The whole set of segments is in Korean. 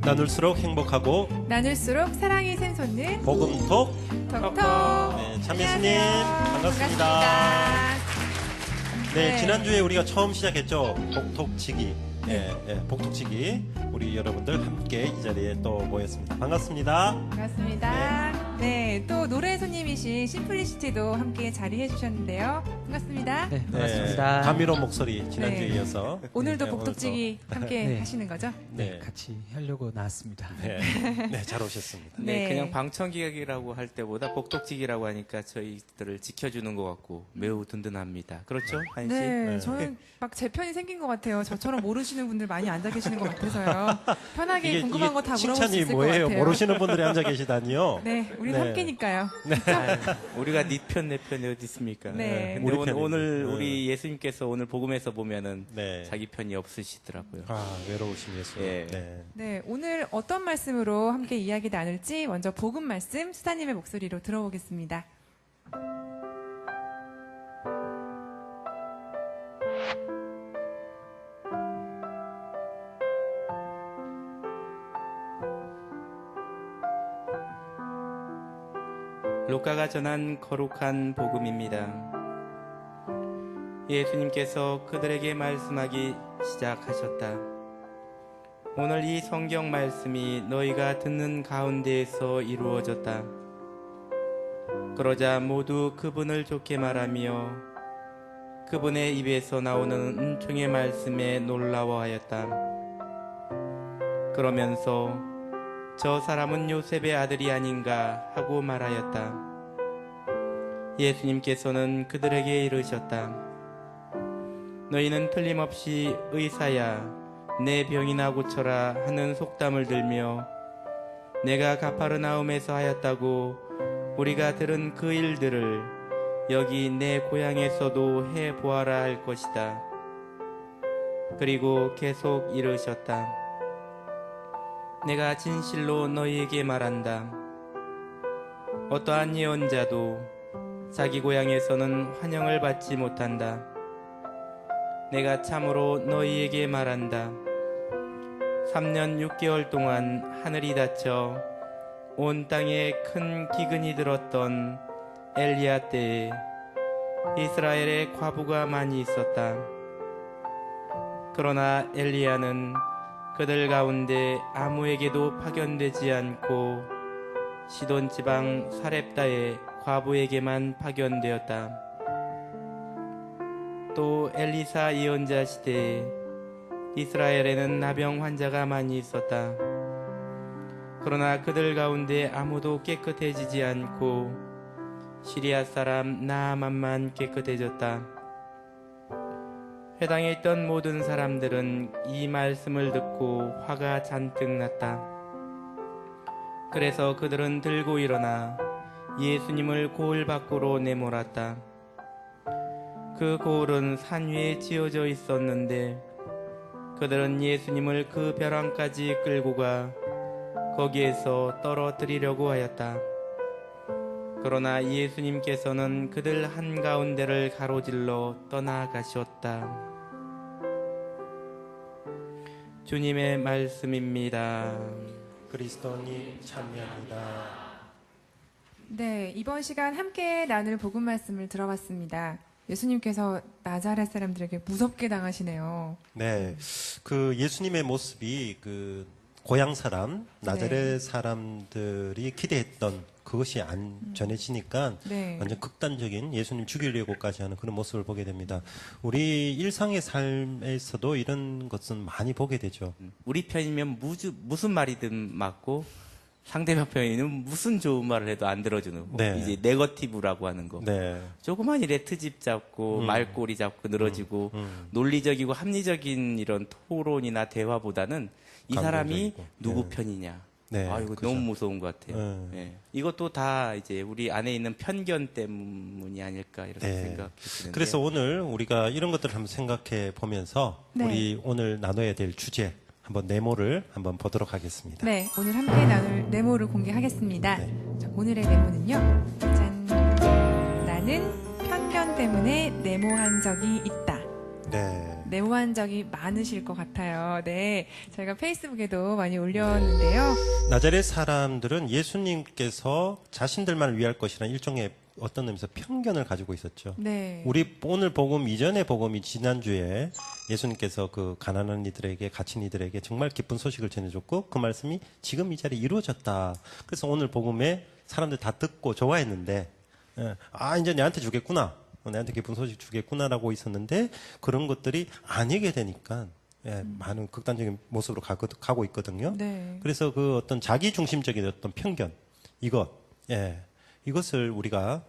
나눌수록 행복하고 나눌수록 사랑이 샘솟는 복음톡 톡톡. 네, 참 예수님 반갑습니다. 네, 지난주에 우리가 처음 시작했죠. 복톡치기. 복톡치기. 우리 여러분들 함께 이 자리에 또 모였습니다. 반갑습니다. 반갑습니다. 네, 또 노래 손님이신 심플리시티도 함께 자리해 주셨는데요. 반갑습니다. 네, 반갑습니다. 감미로운 목소리 지난주에 네. 이어서 오늘도 네, 복톡치기 함께 네. 하시는 거죠? 네, 같이 하려고 나왔습니다. 네, 잘 오셨습니다. 네. 그냥 방청객이라고 할 때보다 복독직이라고 하니까 저희들을 지켜주는 것 같고 매우 든든합니다. 그렇죠, 한씨? 네, 저는 막 제 편이 생긴 것 같아요. 저처럼 모르시는 분들 많이 앉아 계시는 것 같아서요. 편하게 궁금한 거 다 물어볼 수 칭찬이 있을 것 뭐예요? 같아요. 모르시는 분들이 앉아 계시다니요? 네, 우리 네. 함께니까요. 우리가 네 편, 내 편이 어디 있습니까? 네. 근데 우리 오늘 편이죠. 우리 예수님께서 오늘 복음에서 보면은 네. 자기 편이 없으시더라고요. 아, 외로우신 예수. 예. 네. 네, 오늘 어떤 말씀으로 함께 이야기 나눌지 먼저 복음 말씀 수다님의 목소리로 들어보겠습니다. 루카가 전한 거룩한 복음입니다. 예수님께서 그들에게 말씀하기 시작하셨다. 오늘 이 성경 말씀이 너희가 듣는 가운데에서 이루어졌다. 그러자 모두 그분을 좋게 말하며 그분의 입에서 나오는 은총의 말씀에 놀라워하였다. 그러면서 저 사람은 요셉의 아들이 아닌가 하고 말하였다. 예수님께서는 그들에게 이르셨다. 너희는 틀림없이 의사야 내 병이나 고쳐라 하는 속담을 들며 내가 가파르나움에서 하였다고 우리가 들은 그 일들을 여기 내 고향에서도 해보아라 할 것이다. 그리고 계속 이르셨다. 내가 진실로 너희에게 말한다. 어떠한 예언자도 자기 고향에서는 환영을 받지 못한다. 내가 참으로 너희에게 말한다. 3년 6개월 동안 하늘이 닫혀 온 땅에 큰 기근이 들었던 엘리야 때에 이스라엘에 과부가 많이 있었다. 그러나 엘리야는 그들 가운데 아무에게도 파견되지 않고 시돈 지방 사렙다의 과부에게만 파견되었다. 또 엘리사 예언자 시대에 이스라엘에는 나병 환자가 많이 있었다. 그러나 그들 가운데 아무도 깨끗해지지 않고 시리아 사람 나아만만 깨끗해졌다. 회당에 있던 모든 사람들은 이 말씀을 듣고 화가 잔뜩 났다. 그래서 그들은 들고 일어나 예수님을 고을 밖으로 내몰았다. 그 고을은 산 위에 지어져 있었는데 그들은 예수님을 그 벼랑까지 끌고 가 거기에서 떨어뜨리려고 하였다. 그러나 예수님께서는 그들 한가운데를 가로질러 떠나가셨다. 주님의 말씀입니다. 그리스도님 참여합니다. 네, 이번 시간 함께 나눌 복음 말씀을 들어봤습니다. 예수님께서 나자렛 사람들에게 무섭게 당하시네요. 네, 그 예수님의 모습이 그 고향 사람, 나자렛 사람들이 기대했던 그것이 안 전해지니까 네. 완전 극단적인 예수님 죽이려고까지 하는 그런 모습을 보게 됩니다. 우리 일상의 삶에서도 이런 것은 많이 보게 되죠. 우리 편이면 무슨 말이든 맞고 상대방 편이면 무슨 좋은 말을 해도 안 들어주는 거. 네. 이제 네거티브라고 하는 거. 네, 조그만 일에 트집 잡고 말꼬리 잡고 늘어지고 논리적이고 합리적인 이런 토론이나 대화보다는 이 사람이 감정적이고. 누구 네. 편이냐. 네, 아, 이거 그죠. 너무 무서운 것 같아요. 네. 예. 이것도 다 이제 우리 안에 있는 편견 때문이 아닐까 이렇게 네. 생각이 드는데. 그래서 오늘 우리가 이런 것들을 한번 생각해 보면서 네. 우리 오늘 나눠야 될 주제 한번 네모를 한번 보도록 하겠습니다. 네, 오늘 함께 나눌 네모를 공개하겠습니다. 네. 자, 오늘의 네모는요. 짠. 나는 편견 때문에 네모한 적이 있다. 네. 네모한 적이 많으실 것 같아요. 네, 저희가 페이스북에도 많이 올렸는데요. 나자렛 사람들은 예수님께서 자신들만을 위할 것이라는 일종의 어떤 의미에서 편견을 가지고 있었죠. 네, 우리 오늘 복음 이전의 복음이 지난주에 예수님께서 그 가난한 이들에게 갇힌 이들에게 정말 기쁜 소식을 전해줬고 그 말씀이 지금 이 자리에 이루어졌다. 그래서 오늘 복음에 사람들 다 듣고 좋아했는데 이제 내한테 주겠구나. 내한테 기쁜 소식 주겠구나라고 있었는데 그런 것들이 아니게 되니까 많은 극단적인 모습으로 가고 있거든요. 네. 그래서 그 어떤 자기 중심적인 어떤 편견 이것을 우리가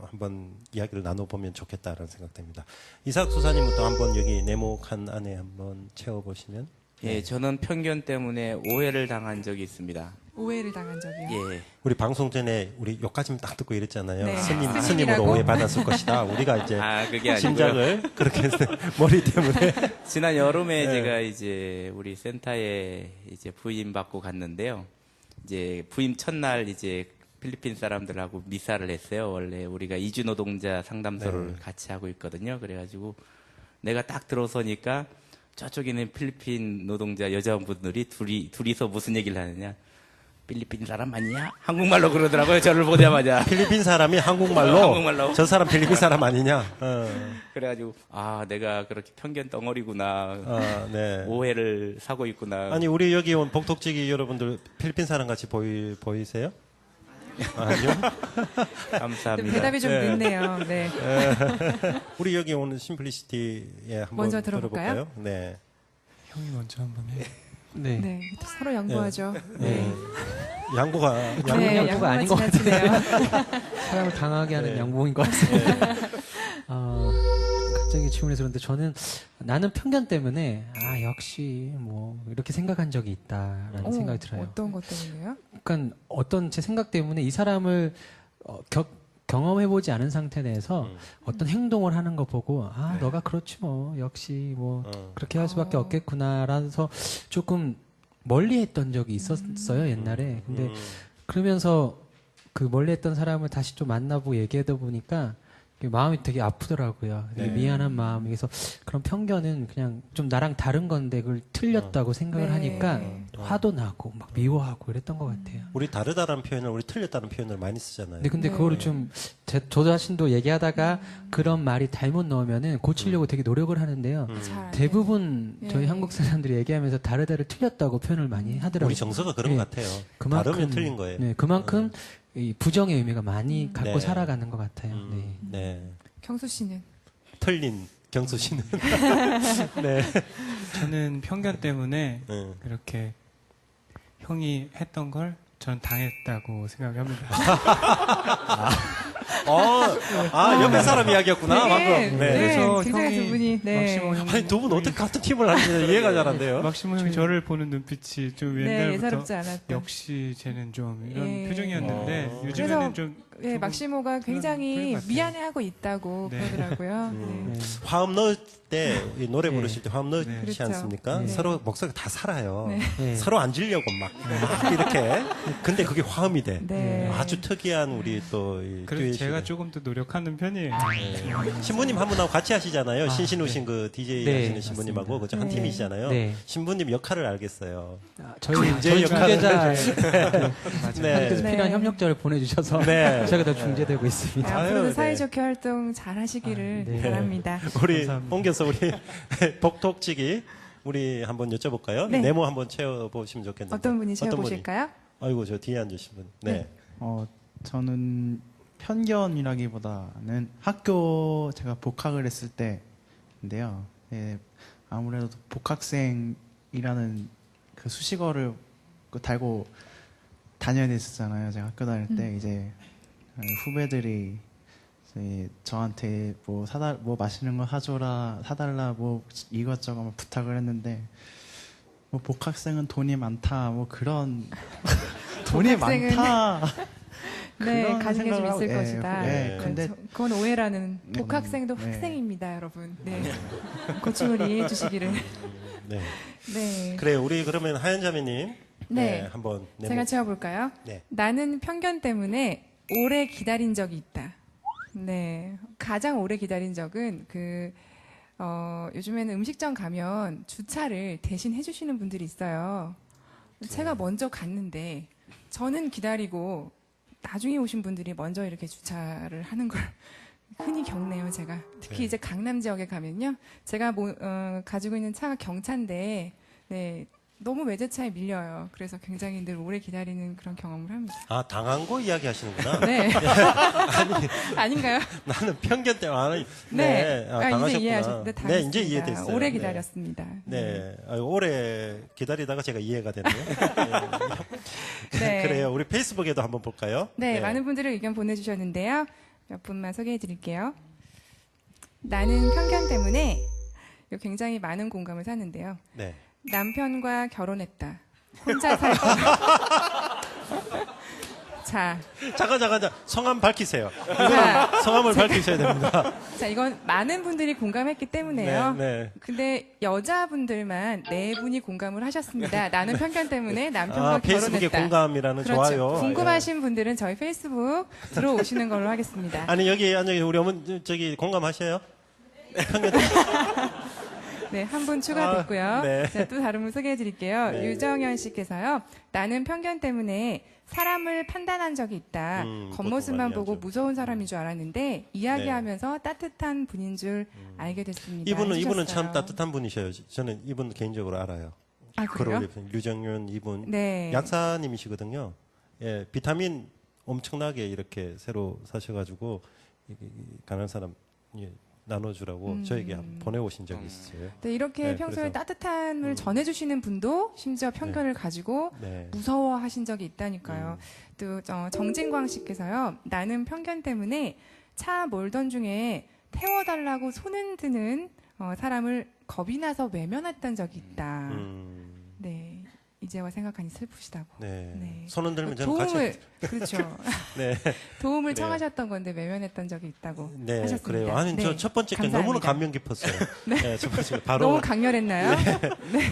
한번 이야기를 나눠보면 좋겠다라는 생각됩니다. 이삭 수사님부터 한번 여기 네모칸 안에 한번 채워보시면. 예, 저는 편견 때문에 오해를 당한 적이 있습니다. 오해를 당한 적이요. 예. 우리 방송 전에 우리 욕까지만 딱 듣고 이랬잖아요. 네. 스님으로 스님이라고? 오해받았을 것이다. 우리가 이제 그게 아니고요. 짐작을 그렇게 해서 머리 때문에. 지난 여름에 네. 제가 이제 우리 센터에 이제 부임 받고 갔는데요. 이제 부임 첫날 이제 필리핀 사람들하고 미사를 했어요. 원래 우리가 이주 노동자 상담소를 같이 하고 있거든요. 그래가지고 내가 딱 들어서니까 저쪽에 있는 필리핀 노동자 여자분들이 둘이서 무슨 얘기를 하느냐. 필리핀 사람 아니냐? 한국말로 그러더라고요. 저를 보자마자. 필리핀 사람이 한국말로, 한국말로. 저 사람 필리핀 사람 아니냐. 그래가지고 내가 그렇게 편견 덩어리구나. 네. 오해를 사고 있구나. 아니 우리 여기 온 복덕지기 여러분들 필리핀 사람 같이 보이세요? 아니요. 감사합니다. 대답이 좀 늦네요. 네. 우리 여기 오는 심플리시티에 한번 먼저 들어볼까요? 네. 형이 먼저 한번 해. 네. 네, 서로 양보하죠. 네. 양보가 네, 양보가 양보가 아닌 것 같아요. 지나치네요. 사람을 당하게 하는 네. 양봉인 것 같습니다. 갑자기 질문해서 그런데 저는 나는 편견 때문에 역시 뭐 이렇게 생각한 적이 있다라는 생각이 들어요. 어떤 것 때문에요? 그러니까 어떤 제 생각 때문에 이 사람을 경험해보지 않은 상태 내에서 어떤 행동을 하는 거 보고 너가 그렇지 뭐 역시 뭐 그렇게 할 수밖에 없겠구나라서 조금 멀리했던 적이 있었어요 옛날에. 근데 그러면서 그 멀리했던 사람을 다시 좀 만나보고 얘기하다 보니까 마음이 되게 아프더라고요. 되게 네. 미안한 마음. 그래서 그런 편견은 그냥 좀 나랑 다른 건데 그걸 틀렸다고 생각을 네. 하니까 화도 나고 막 미워하고 이랬던 것 같아요. 우리 다르다는 표현을 우리 틀렸다는 표현을 많이 쓰잖아요. 근데 네. 그거를 좀 저 자신도 얘기하다가 그런 말이 잘못 넣으면은 고치려고 되게 노력을 하는데요. 잘 안 대부분 네. 저희 한국 사람들이 얘기하면서 다르다를 틀렸다고 표현을 많이 하더라고요. 우리 정서가 그런 네. 것 같아요. 그만큼 다르면 틀린 거예요. 네, 그만큼 이 부정의 의미가 많이 갖고 네. 살아가는 것 같아요. 네. 네. 경수 씨는? 틀린 경수 씨는. 네. 저는 편견 때문에 네. 이렇게 형이 했던 걸 저는 당했다고 생각합니다. 옆에 사람 이야기였구나, 방금. 네. 그래서 굉장히 형이 두 분이 막시모 형 아니, 두 분 어떻게 같은 팀을 하는지 이해가 잘 안 돼요. 막시모 형이 저를 보는 눈빛이 좀 네, 옛날부터 예사롭지 않았던. 역시 쟤는 좀 이런 예. 표정이었는데 어. 요즘에는 그래서 좀 네, 조금 막시모가 그런 굉장히 것 같아요. 미안해하고 있다고 네. 그러더라고요. 네. 화음 넣을 때, 이 노래 네. 부르실 때 화음 넣지 네. 그렇죠. 않습니까? 네. 서로 목소리가 다 살아요. 네. 네. 서로 앉으려고 막 이렇게. 근데 그게 화음이 돼. 네. 아주 특이한 우리 또, 이 그래서 듀엣이 제가 돼. 조금 더 노력하는 편이에요. 신부님 한 분하고 같이 하시잖아요. 신신우신 그 DJ 네, 하시는 신부님하고 그죠? 한 네. 팀이시잖아요. 네. 신부님 역할을 알겠어요. 저희 중재 역할을 중재자 네. 함께서 네. 필요한 협력자를 보내주셔서 네. 제가 더 중재되고 있습니다. 네, 아유, 앞으로도 네. 사이좋게 활동 잘 하시기를 네. 바랍니다. 우리 감사합니다. 옮겨서 우리 복톡지기 우리 한번 여쭤볼까요? 네. 네모 한번 채워보시면 좋겠는데. 어떤 분이 어떤 채워보실까요? 아이고 저 뒤에 앉으신 분. 네. 저는 편견이라기보다는 학교 제가 복학을 했을 때인데요. 예, 아무래도 복학생이라는 그 수식어를 달고 다녀야 됐었잖아요. 제가 학교 다닐 때 이제 후배들이 이제 저한테 뭐 뭐 맛있는 거 사달라 뭐 이것저것 막 부탁을 했는데 뭐 복학생은 돈이 많다 뭐 그런 돈이 복학생은 많다. 네, 그런 가진 게 좀 생각을 있을 하고, 것이다. 네, 네, 근데 그건 오해라는 복학생도 네. 학생입니다, 여러분. 네. 고충을 이해해 주시기를. 네. 네. 그래 우리 그러면 하연자매님. 네. 한번 네모. 제가 채워볼까요? 네. 나는 편견 때문에 오래 기다린 적이 있다. 네. 가장 오래 기다린 적은 요즘에는 음식점 가면 주차를 대신 해주시는 분들이 있어요. 제가 먼저 갔는데 저는 기다리고 나중에 오신 분들이 먼저 이렇게 주차를 하는 걸 흔히 겪네요, 제가. 특히 네. 이제 강남 지역에 가면요. 제가 가지고 있는 차가 경차인데, 네, 너무 외제차에 밀려요. 그래서 굉장히 늘 오래 기다리는 그런 경험을 합니다. 아, 당한 거 이야기 하시는구나. 네. 아닌가요? 나는 편견 때문에 안 하니. 네. 아, 이제 당하셨구나. 이해하셨, 네, 네, 당했습니다. 이제 이해됐어요. 오래 네. 기다렸습니다. 네. 오래 기다리다가 제가 이해가 됐네요. 네. 그래요. 우리 페이스북에도 한번 볼까요? 네, 많은 분들이 의견 보내주셨는데요. 몇 분만 소개해 드릴게요. 나는 편견 때문에 이거 굉장히 많은 공감을 사는데요. 네. 남편과 결혼했다. 혼자 살고. 자, 잠깐. 성함 밝히세요. 자, 성함을 밝히셔야 됩니다. 자, 이건 많은 분들이 공감했기 때문에요. 네. 근데 여자분들만 4분이 공감을 하셨습니다. 나는 편견 때문에 남편과 아, 페이스북에 결혼했다. 공감이라는 그렇죠. 좋아요. 궁금하신 분들은 저희 페이스북 들어오시는 걸로 하겠습니다. 예. 아니, 여기 우리 어머니, 저기 공감하셔요? 네, 한 분 추가됐고요. 아, 네. 자, 또 다른 분 소개해 드릴게요. 네. 유정현 씨께서요. 나는 편견 때문에 사람을 판단한 적이 있다. 그것도 겉모습만 많이 보고 하죠. 무서운 사람인 줄 알았는데 이야기하면서 따뜻한 분인 줄 알게 됐습니다. 이분은 해주셨어요. 참 따뜻한 분이셔요. 저는 이분 개인적으로 알아요. 아, 그래요? 류정윤 이분. 네. 약사님이시거든요. 예, 비타민 엄청나게 이렇게 새로 사셔가지고 가난한 사람 나눠주라고 저에게 보내오신 적이 있어요. 네, 이렇게 네, 평소에 그래서, 따뜻함을 전해주시는 분도 심지어 편견을 가지고 네. 무서워하신 적이 있다니까요. 또 정진광 씨께서요. 나는 편견 때문에 차 몰던 중에 태워달라고 손을 드는 사람을 겁이 나서 외면했던 적이 있다. 네, 이제와 생각하니 슬프시다고. 네. 네. 손 흔들면 저는 도움을 같이. 그렇죠. 네. 도움을 네. 청하셨던 건데 외면했던 적이 있다고 네, 하셨습니다. 그래요. 아니, 네, 저 첫 번째 게 감사합니다. 너무나 감명 깊었어요. 네. 첫 번째 바로. 너무 강렬했나요?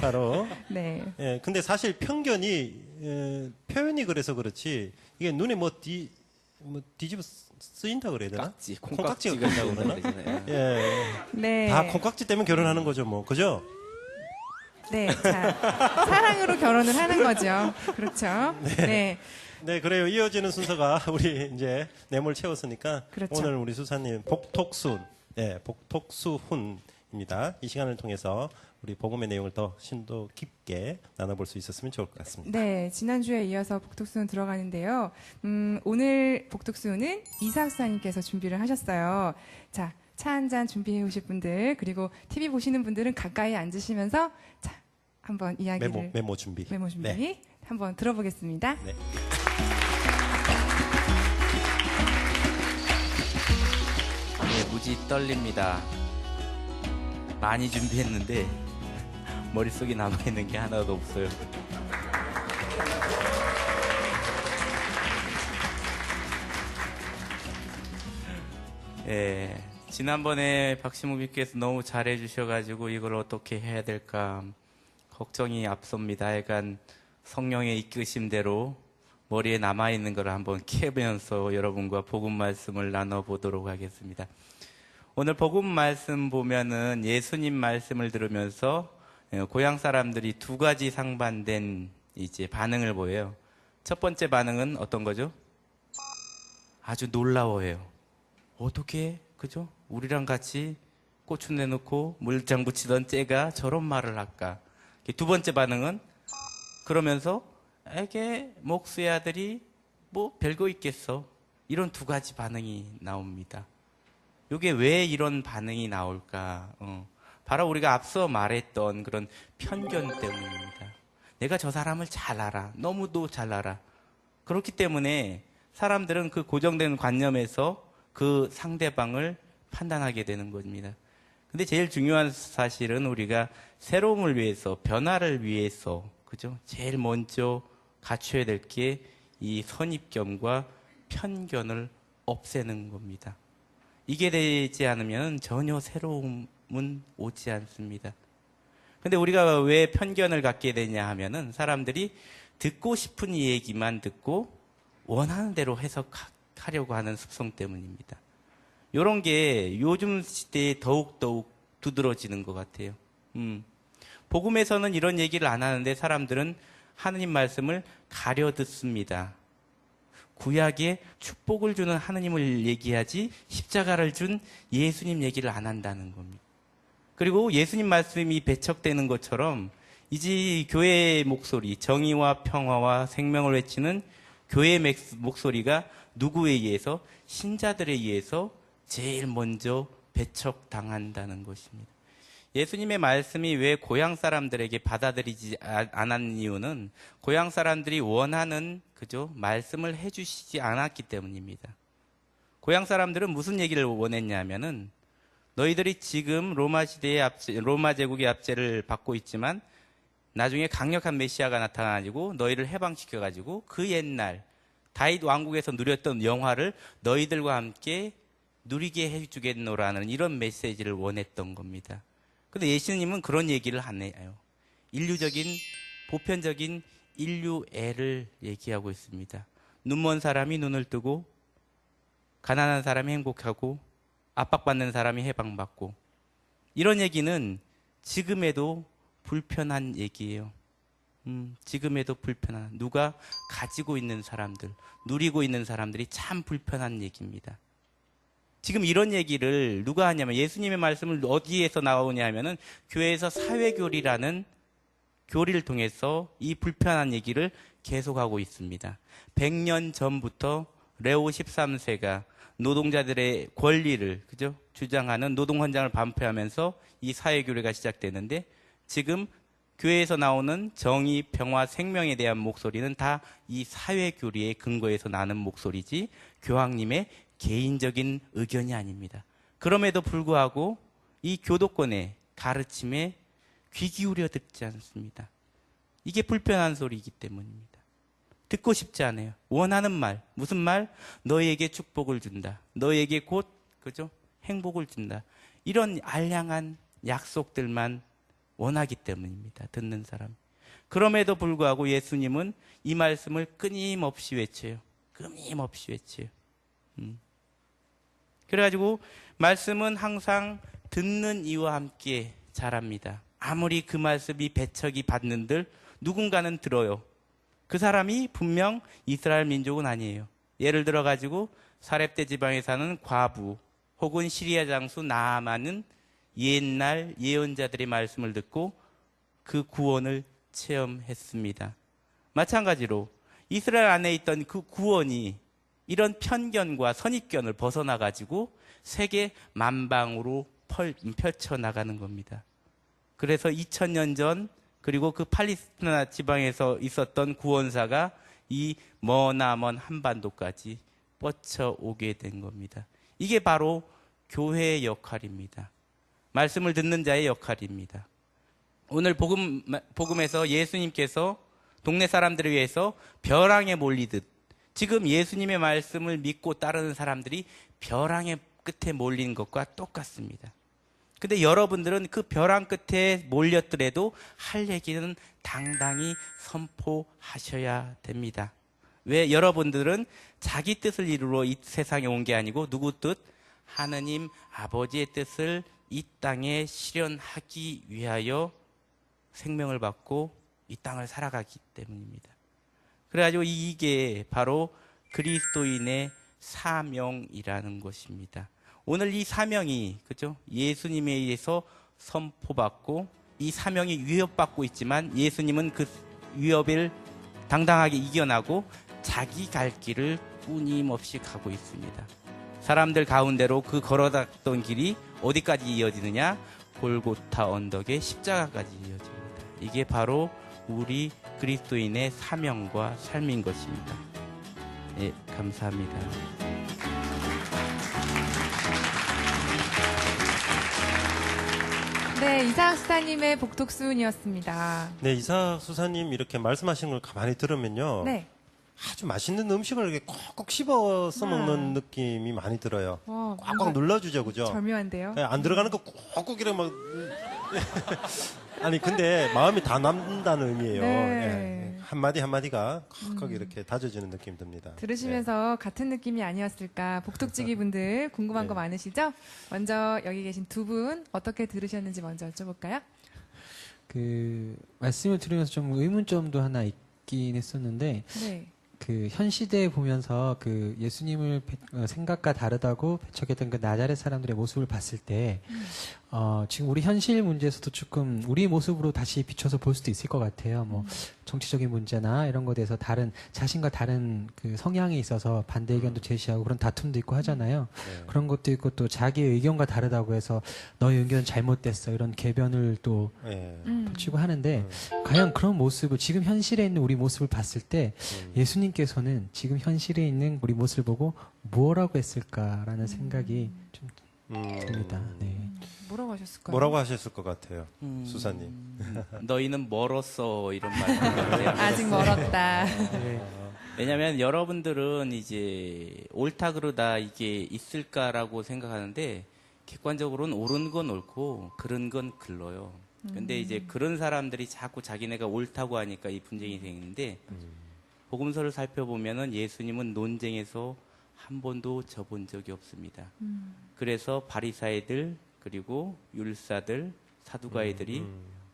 바로. 네. 예, 근데 사실 편견이, 표현이 그래서 그렇지, 이게 눈에 뒤집어 쓰인다 그래야 되나? 깍지, 콩깍지가 콩깍지가 낀다고 그러나? 그러잖아요. 예. 네. 다 콩깍지 때문에 결혼하는 거죠, 뭐. 그죠? 네, 자, 사랑으로 결혼을 하는 거죠. 그렇죠. 네. 네, 그래요. 이어지는 순서가 우리 이제 뇌물 채웠으니까 그렇죠. 오늘 우리 수사님 복톡순, 복톡수훈입니다. 이 시간을 통해서 우리 복음의 내용을 더 심도 깊게 나눠볼 수 있었으면 좋을 것 같습니다. 네, 지난주에 이어서 복독수는 들어가는데요. 오늘 복독수는 이삭사님께서 준비를 하셨어요. 자, 차 한 잔 준비해 오실 분들, 그리고 TV 보시는 분들은 가까이 앉으시면서, 자, 한번 이야기를. 메모 준비. 메모 준비. 네. 한번 들어보겠습니다. 네. 네, 무지 떨립니다. 많이 준비했는데 머릿속에 남아있는 게 하나도 없어요. 예, 지난번에 박시무 비께서 너무 잘해주셔가지고 이걸 어떻게 해야 될까 걱정이 앞섭니다. 약간 성령의 이끄심대로 머리에 남아있는 걸 한번 캐면서 여러분과 복음 말씀을 나눠보도록 하겠습니다. 오늘 복음 말씀 보면은 예수님 말씀을 들으면서 고향 사람들이 두 가지 상반된 이제 반응을 보여요. 첫 번째 반응은 어떤 거죠? 아주 놀라워해요. 어떻게, 그죠? 우리랑 같이 고추 내놓고 물장 붙이던 째가 저런 말을 할까? 두 번째 반응은 그러면서 에게 목수의 아들이 뭐 별거 있겠어. 이런 두 가지 반응이 나옵니다. 이게 왜 이런 반응이 나올까? 바로 우리가 앞서 말했던 그런 편견 때문입니다. 내가 저 사람을 잘 알아. 너무도 잘 알아. 그렇기 때문에 사람들은 그 고정된 관념에서 그 상대방을 판단하게 되는 겁니다. 근데 제일 중요한 사실은 우리가 새로움을 위해서, 변화를 위해서, 그죠? 제일 먼저 갖춰야 될 게 이 선입견과 편견을 없애는 겁니다. 이게 되지 않으면 전혀 새로움은 오지 않습니다. 근데 우리가 왜 편견을 갖게 되냐 하면은 사람들이 듣고 싶은 얘기만 듣고 원하는 대로 해석하려고 하는 습성 때문입니다. 이런 게 요즘 시대에 더욱더욱 두드러지는 것 같아요. 복음에서는 이런 얘기를 안 하는데 사람들은 하느님 말씀을 가려 듣습니다. 구약에 축복을 주는 하느님을 얘기하지 십자가를 준 예수님 얘기를 안 한다는 겁니다. 그리고 예수님 말씀이 배척되는 것처럼 이제 교회의 목소리, 정의와 평화와 생명을 외치는 교회의 목소리가 누구에 의해서? 신자들에 의해서 제일 먼저 배척당한다는 것입니다. 예수님의 말씀이 왜 고향 사람들에게 받아들이지 않았는 이유는 고향 사람들이 원하는 말씀을 해주시지 않았기 때문입니다. 고향 사람들은 무슨 얘기를 원했냐면은 너희들이 지금 로마 제국의 압제를 받고 있지만 나중에 강력한 메시아가 나타나가지고 너희를 해방시켜가지고 그 옛날 다윗 왕국에서 누렸던 영화를 너희들과 함께 누리게 해주겠노라는 이런 메시지를 원했던 겁니다. 근데 예수님은 그런 얘기를 안 해요. 보편적인 인류애를 얘기하고 있습니다. 눈먼 사람이 눈을 뜨고, 가난한 사람이 행복하고, 압박받는 사람이 해방받고, 이런 얘기는 지금에도 불편한 얘기예요. 지금에도 불편한, 누가 가지고 있는 사람들, 누리고 있는 사람들이 참 불편한 얘기입니다. 지금 이런 얘기를 누가 하냐면 예수님의 말씀을 어디에서 나오냐 하면은 교회에서 사회교리라는 교리를 통해서 이 불편한 얘기를 계속하고 있습니다. 100년 전부터 레오 13세가 노동자들의 권리를 주장하는 노동헌장을 반포하면서 이 사회교리가 시작되는데 지금 교회에서 나오는 정의, 평화, 생명에 대한 목소리는 다 이 사회교리의 근거에서 나는 목소리지 교황님의 개인적인 의견이 아닙니다. 그럼에도 불구하고 이 교도권의 가르침에 귀 기울여 듣지 않습니다. 이게 불편한 소리이기 때문입니다. 듣고 싶지 않아요. 원하는 말, 무슨 말? 너희에게 축복을 준다. 너희에게 곧 행복을 준다. 이런 알량한 약속들만 원하기 때문입니다. 듣는 사람. 그럼에도 불구하고 예수님은 이 말씀을 끊임없이 외쳐요. 끊임없이 외쳐요. 그래가지고 말씀은 항상 듣는 이와 함께 자랍니다. 아무리 그 말씀이 배척이 받는들 누군가는 들어요. 그 사람이 분명 이스라엘 민족은 아니에요. 예를 들어가지고 사렙대 지방에 사는 과부 혹은 시리아 장수 나아만은 옛날 예언자들의 말씀을 듣고 그 구원을 체험했습니다. 마찬가지로 이스라엘 안에 있던 그 구원이 이런 편견과 선입견을 벗어나가지고 세계 만방으로 펼쳐나가는 겁니다. 그래서 2000년 전 그리고 그 팔레스티나 지방에서 있었던 구원사가 이 머나먼 한반도까지 뻗쳐오게 된 겁니다. 이게 바로 교회의 역할입니다. 말씀을 듣는 자의 역할입니다. 오늘 복음에서 예수님께서 동네 사람들을 위해서 벼랑에 몰리듯 지금 예수님의 말씀을 믿고 따르는 사람들이 벼랑의 끝에 몰린 것과 똑같습니다. 근데 여러분들은 그 벼랑 끝에 몰렸더라도 할 얘기는 당당히 선포하셔야 됩니다. 왜? 여러분들은 자기 뜻을 이루러 이 세상에 온 게 아니고 누구 뜻? 하느님 아버지의 뜻을 이 땅에 실현하기 위하여 생명을 받고 이 땅을 살아가기 때문입니다. 그래가지고 이게 바로 그리스도인의 사명이라는 것입니다. 오늘 이 사명이 예수님에 의해서 선포받고 이 사명이 위협받고 있지만 예수님은 그 위협을 당당하게 이겨나고 자기 갈 길을 끊임없이 가고 있습니다. 사람들 가운데로 그 걸어갔던 길이 어디까지 이어지느냐? 골고타 언덕의 십자가까지 이어집니다. 이게 바로 우리 그리스도인의 사명과 삶인 것입니다. 네, 감사합니다. 네, 이상학 수사님의 복독수훈이었습니다. 네, 이삭 수사님 이렇게 말씀하신 걸 가만히 들으면요. 네. 아주 맛있는 음식을 이렇게 꼭꼭 씹어서 먹는 느낌이 많이 들어요. 꽉꽉 눌러주죠, 그죠? 절묘한데요. 안 들어가는 거 꼭꼭 이렇게 막. 아니, 근데 마음이 다 남는다는 의미예요. 네. 예. 한마디 한마디가 컥컥 이렇게 다져지는 느낌이 듭니다. 들으시면서 같은 느낌이 아니었을까? 복덕지기 분들 궁금한 거 네. 많으시죠? 먼저 여기 계신 두 분 어떻게 들으셨는지 먼저 여쭤볼까요? 그 말씀을 들으면서 좀 의문점도 하나 있긴 했었는데 네. 그 현 시대에 보면서 그 예수님을 생각과 다르다고 배척했던 그 나자렛 사람들의 모습을 봤을 때 지금 우리 현실 문제에서도 조금 우리 모습으로 다시 비춰서 볼 수도 있을 것 같아요. 뭐 정치적인 문제나 이런 것에 대해서 다른 자신과 다른 그 성향에 있어서 반대 의견도 제시하고 그런 다툼도 있고 하잖아요. 네. 그런 것도 있고 또 자기의 의견과 다르다고 해서 너의 의견은 잘못됐어 이런 개변을 또 네. 펼치고 하는데 과연 그런 모습을 지금 현실에 있는 우리 모습을 봤을 때 예수님께서는 지금 현실에 있는 우리 모습을 보고 뭐라고 했을까라는 생각이 좀 듭니다. 네. 뭐라고 하셨을까요? 뭐라고 하셨을 것 같아요, 수사님? 너희는 멀었어 이런 말을 아직 멀었다. 왜냐하면 여러분들은 이제 옳다 그르다 이게 있을까라고 생각하는데 객관적으로는 옳은 건 옳고 그른 건 글러요. 근데 이제 그런 사람들이 자꾸 자기네가 옳다고 하니까 이 분쟁이 생기는데 복음서를 살펴보면은 예수님은 논쟁에서 한 번도 져본 적이 없습니다. 그래서 바리사이들 그리고 율사들 사두가이들이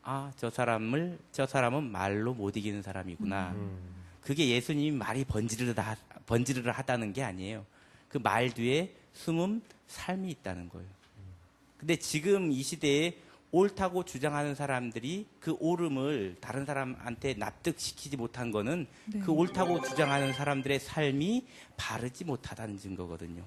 아, 저 사람은 말로 못 이기는 사람이구나. 그게 예수님이 말이 번지르르 하다는 게 아니에요. 그 말 뒤에 숨은 삶이 있다는 거예요. 근데 지금 이 시대에 옳다고 주장하는 사람들이 그 옳음을 다른 사람한테 납득시키지 못한 거는 네. 그 옳다고 주장하는 사람들의 삶이 바르지 못하다는 증거거든요.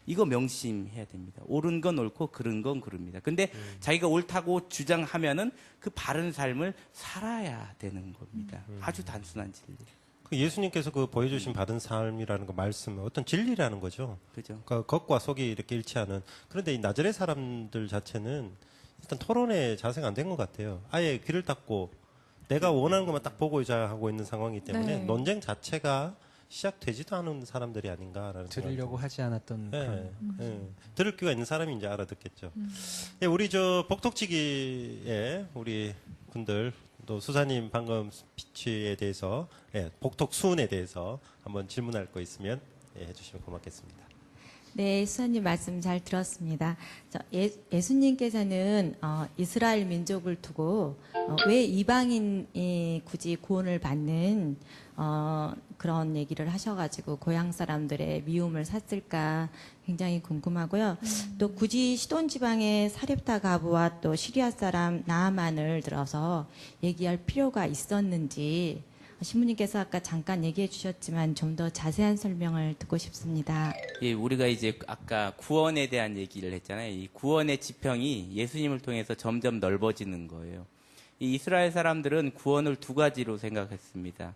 이거 명심해야 됩니다. 옳은 건 옳고 그른 건 그릅니다. 근데 자기가 옳다고 주장하면은 그 바른 삶을 살아야 되는 겁니다. 아주 단순한 진리. 그 예수님께서 그 보여주신 받은 삶이라는 거 말씀은 어떤 진리라는 거죠. 그죠? 그러니까 겉과 속이 이렇게 일치하는. 그런데 이 나자렛 사람들 자체는 일단 토론에 자세가 안 된 것 같아요. 아예 귀를 닫고 내가 원하는 것만 딱 보고자 하고 있는 상황이기 때문에 네. 논쟁 자체가 시작되지도 않은 사람들이 아닌가라는 들으려고 하지 않았던 네, 그런 네. 들을 귀가 있는 사람이 이제 알아듣겠죠. 예, 우리 저 복덕지기에 우리 분들 또 수사님 방금 스피치에 대해서 복덕수훈에 대해서 한번 질문할 거 있으면 해주시면 고맙겠습니다. 네, 수사님 말씀 잘 들었습니다. 예수님께서는 이스라엘 민족을 두고 왜 이방인이 굳이 구원을 받는 그런 얘기를 하셔가지고 고향 사람들의 미움을 샀을까 굉장히 궁금하고요. 또 굳이 시돈 지방의 사렙타 가부와 또 시리아 사람 나아만을 들어서 얘기할 필요가 있었는지 신부님께서 아까 잠깐 얘기해 주셨지만 좀 더 자세한 설명을 듣고 싶습니다. 예, 우리가 이제 아까 구원에 대한 얘기를 했잖아요. 이 구원의 지평이 예수님을 통해서 점점 넓어지는 거예요. 이 이스라엘 사람들은 구원을 두 가지로 생각했습니다.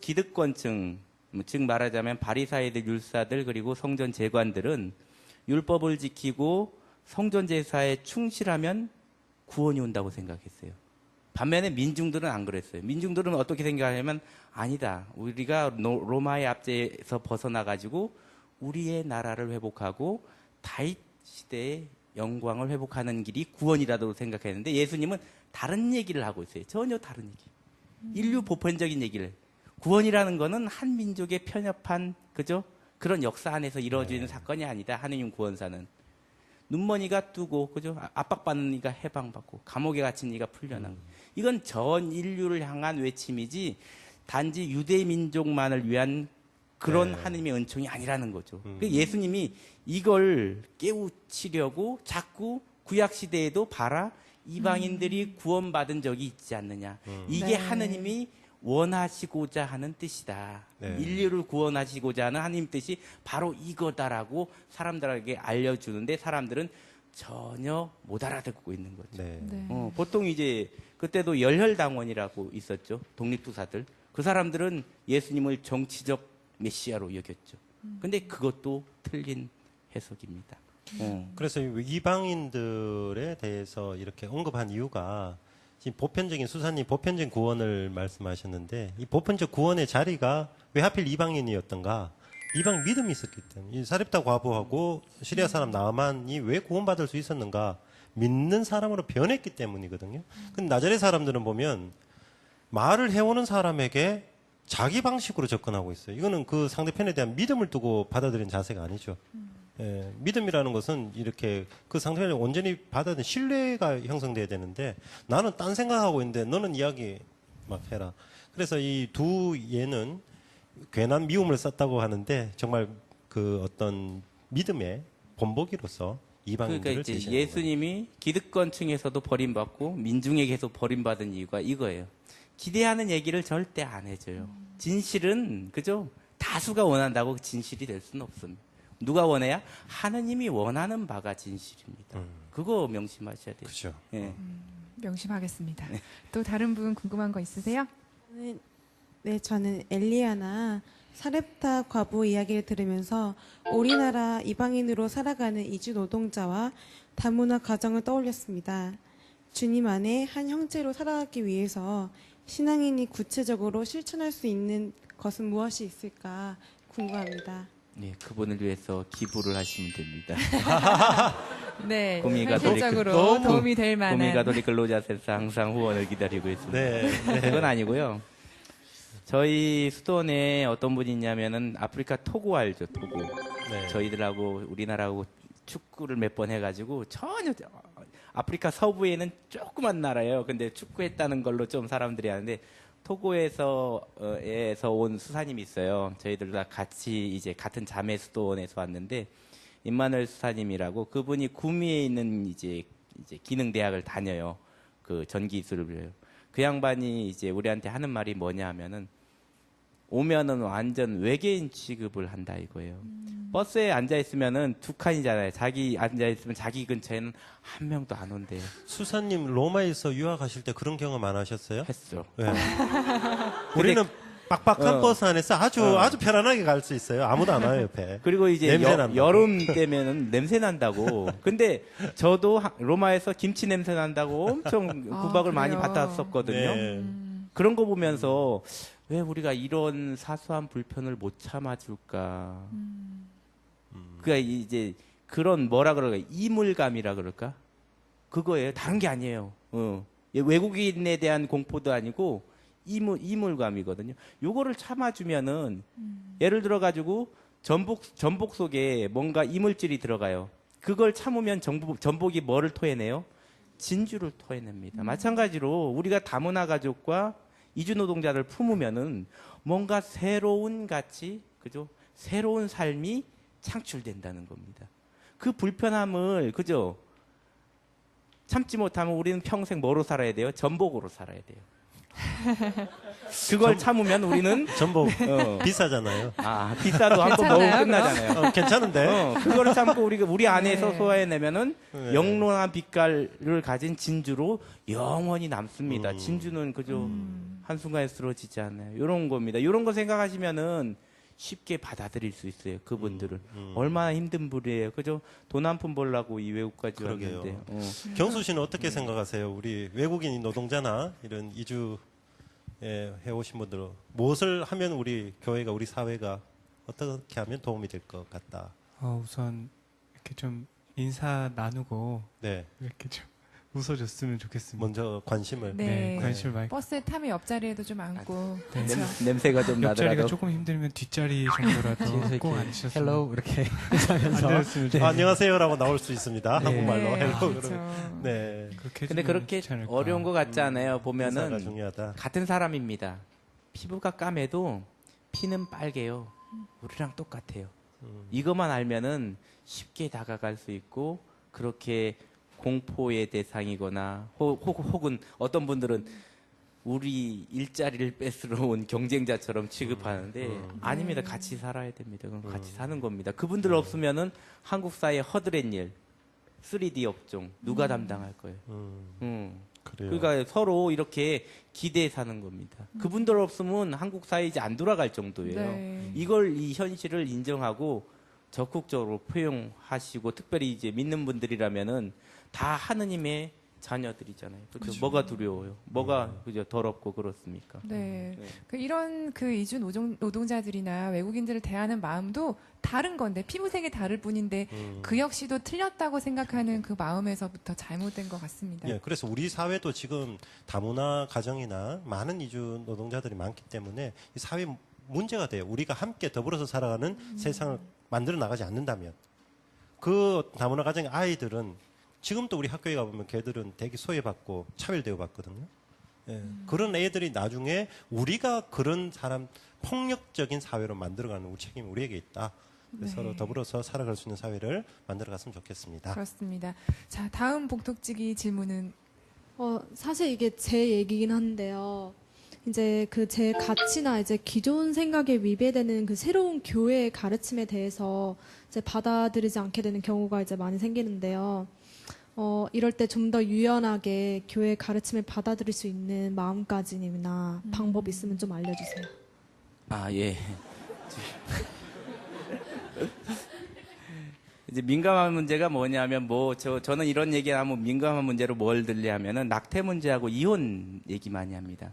기득권층, 즉 말하자면 바리사이들, 율사들 그리고 성전 제관들은 율법을 지키고 성전 제사에 충실하면 구원이 온다고 생각했어요. 반면에 민중들은 안 그랬어요. 민중들은 어떻게 생각하냐면 아니다. 우리가 로마의 압제에서 벗어나가지고 우리의 나라를 회복하고 다윗 시대의 영광을 회복하는 길이 구원이라고 생각했는데 예수님은 다른 얘기를 하고 있어요. 전혀 다른 얘기. 인류 보편적인 얘기를. 구원이라는 거는 한 민족의 편협한 그죠? 그런 역사 안에서 이루어지는 사건이 아니다. 하느님 구원사는. 눈머니가 뜨고 그죠? 압박받는 이가 해방받고 감옥에 갇힌 이가 풀려나고. 이건 전 인류를 향한 외침이지 단지 유대 민족만을 위한 그런 하느님의 은총이 아니라는 거죠. 예수님이 이걸 깨우치려고 자꾸 구약 시대에도 봐라 이방인들이 구원받은 적이 있지 않느냐. 이게 네. 하느님이 원하시고자 하는 뜻이다. 네. 인류를 구원하시고자 하는 하나님 뜻이 바로 이거다라고 사람들에게 알려주는데 사람들은 전혀 못 알아듣고 있는 거죠. 네. 네. 보통 이제 그때도 열혈당원이라고 있었죠. 독립투사들. 그 사람들은 예수님을 정치적 메시아로 여겼죠. 근데 그것도 틀린 해석입니다. 그래서 이방인들에 대해서 이렇게 언급한 이유가 지금 보편적인 수사님 보편적인 구원을 말씀하셨는데 이 보편적 구원의 자리가 왜 하필 이방인이었던가? 이방 믿음이 있었기 때문에 이 사렙다 과부하고 시리아 사람 나아만이 왜 구원받을 수 있었는가? 믿는 사람으로 변했기 때문이거든요. 근데 나자렛 사람들은 보면 말을 해오는 사람에게 자기 방식으로 접근하고 있어요. 이거는 그 상대편에 대한 믿음을 두고 받아들인 자세가 아니죠. 예, 믿음이라는 것은 이렇게 그 상대편이 온전히 받아들인 신뢰가 형성돼야 되는데 나는 딴 생각하고 있는데 너는 이야기 막 해라. 그래서 이 두 예는 괜한 미움을 쌌다고 하는데 정말 그 어떤 믿음의 본보기로서 이방인들을 그러니까 이제 제시하는 거예요. 예수님이 기득권층에서도 버림받고 민중에게서 버림받은 이유가 이거예요. 기대하는 얘기를 절대 안 해줘요. 진실은 그죠? 다수가 원한다고 진실이 될 수는 없습니다. 누가 원해야? 하느님이 원하는 바가 진실입니다. 그거 명심하셔야 돼요. 그렇죠. 예. 명심하겠습니다. 또 다른 분 궁금한 거 있으세요? 네, 저는 엘리야나 사렙타 과부 이야기를 들으면서 우리나라 이방인으로 살아가는 이주 노동자와 다문화 가정을 떠올렸습니다. 주님 안에 한 형제로 살아가기 위해서 신앙인이 구체적으로 실천할 수 있는 것은 무엇이 있을까 궁금합니다. 네, 그분을 위해서 기부를 하시면 됩니다. 네, 구미 현실적으로 너무 도움이 될 만한. 구미 가톨릭 근로자센터 항상 후원을 기다리고 있습니다. 네. 그건 아니고요. 저희 수도원에 어떤 분이 있냐면은 아프리카 토고 알죠, 토고. 네. 저희들하고 우리나라하고 축구를 몇 번 해가지고 전혀 아프리카 서부에는 조그만 나라예요. 근데 축구했다는 걸로 좀 사람들이 아는데 토고에서 온 수사님이 있어요. 저희들 다 같이 이제 같은 자매 수도원에서 왔는데 임마누엘 수사님이라고 그분이 구미에 있는 이제 기능 대학을 다녀요. 그 전기기술을 배워요. 그 양반이 이제 우리한테 하는 말이 뭐냐 하면은 오면은 완전 외계인 취급을 한다 이거예요. 버스에 앉아 있으면은 두 칸이잖아요. 자기 앉아 있으면 자기 근처에는 한 명도 안 온대요. 수사님 로마에서 유학하실 때 그런 경험 안 하셨어요? 했어. 네. 우리는 빡빡한 어. 버스 안에서 아주 편안하게 갈 수 있어요. 아무도 안 와요 옆에. 그리고 이제 냄새 난다고. 여름 때면은 냄새 난다고. 근데 저도 로마에서 김치 냄새 난다고 엄청 구박을 많이 그래요? 받았었거든요. 네. 그런 거 보면서 왜 우리가 이런 사소한 불편을 못 참아줄까? 그러니까 이제 그런 뭐라 그럴까? 이물감이라 그럴까? 그거예요. 다른 게 아니에요. 외국인에 대한 공포도 아니고 이물감이거든요. 요거를 참아주면은 예를 들어 가지고 전복 속에 뭔가 이물질이 들어가요. 그걸 참으면 전복이 뭐를 토해내요? 진주를 토해냅니다. 마찬가지로 우리가 다문화 가족과 이주 노동자를 품으면은 뭔가 새로운 가치, 그죠? 새로운 삶이 창출된다는 겁니다. 그 불편함을, 그죠? 참지 못하면 우리는 평생 뭐로 살아야 돼요? 전복으로 살아야 돼요. 그걸 참으면 우리는 전복 비싸잖아요. 비싸도 한번 괜찮나요, 먹으면 끝나잖아요. 괜찮은데? 그걸 참고 우리 안에서 네. 소화해내면은 네. 영롱한 빛깔을 가진 진주로 영원히 남습니다. 진주는 그저 한순간에 쓰러지지 않아요. 이런 겁니다. 이런 거 생각하시면은 쉽게 받아들일 수 있어요. 그분들을. 얼마나 힘든 분이에요. 그죠? 돈 한 푼 벌라고 이 외국까지 그러게요. 왔는데. 경수 씨는 어떻게 생각하세요? 우리 외국인 노동자나 이런 이주 해오신 분들은 무엇을 하면 우리 교회가, 우리 사회가 어떻게 하면 도움이 될 것 같다? 우선 이렇게 좀 인사 나누고 네. 이렇게 좀 웃어줬으면 좋겠습니다. 먼저 관심을. 네. 관심을 많이. 버스에 타면 옆자리에도 좀 앉고. 네. 그렇죠. 냄새가 좀 옆자리가 나더라도. 조금 힘들면 뒷자리 정도라도 뒤에서 꼭 이렇게 앉으셨으면 헬로우 이렇게 안 인사하면서 되었으면 좋겠습니다. 안녕하세요라고 나올 수 있습니다. 한국말로. 네, 헬로 그렇죠. 그러면. 네. 그렇게 근데 해주면 그렇게 좋지 않을까. 어려운 것 같지 않아요? 인사가 보면은 중요하다. 같은 사람입니다. 피부가 까매도 피는 빨개요. 우리랑 똑같아요. 이것만 알면은 쉽게 다가갈 수 있고 그렇게 공포의 대상이거나 혹은 어떤 분들은 우리 일자리를 뺏으러 온 경쟁자처럼 취급하는데 아닙니다. 같이 살아야 됩니다. 그럼 같이 사는 겁니다. 그분들 없으면은 한국 사회 허드렛 일, 3D 업종 누가 담당할 거예요? 그래요. 그러니까 서로 이렇게 기대해 사는 겁니다. 그분들 없으면 한국 사회 이제 안 돌아갈 정도예요. 네. 이 현실을 인정하고 적극적으로 포용하시고 특별히 이제 믿는 분들이라면은 다 하느님의 자녀들이잖아요. 그죠? 뭐가 두려워요? 뭐가 그죠? 더럽고 그렇습니까? 네. 네. 이런 그 이주 노동자들이나 외국인들을 대하는 마음도 다른 건데 피부색이 다를 뿐인데 그 역시도 틀렸다고 생각하는 그 마음에서부터 잘못된 것 같습니다. 예, 그래서 우리 사회도 지금 다문화 가정이나 많은 이주 노동자들이 많기 때문에 이 사회 문제가 돼요. 우리가 함께 더불어서 살아가는 세상을 만들어 나가지 않는다면 그 다문화 가정의 아이들은 지금도 우리 학교에 가보면 걔들은 되게 소외받고 차별대우받거든요. 예, 그런 애들이 나중에 우리가 그런 사람 폭력적인 사회로 만들어가는 우리 책임이 우리에게 있다. 그래서 서로 더불어서 살아갈 수 있는 사회를 만들어갔으면 좋겠습니다. 그렇습니다. 자, 다음 복덕지기 질문은 사실 이게 제 얘기긴 한데요. 이제 그 제 가치나 이제 기존 생각에 위배되는 그 새로운 교회의 가르침에 대해서 이제 받아들이지 않게 되는 경우가 이제 많이 생기는데요. 이럴 때 좀 더 유연하게 교회의 가르침을 받아들일 수 있는 마음가짐이나 방법 있으면 좀 알려주세요. 아, 예. 이제 민감한 문제가 뭐냐면 저는 이런 얘기하면 민감한 문제로 뭘 들리하면은 낙태 문제하고 이혼 얘기 많이 합니다.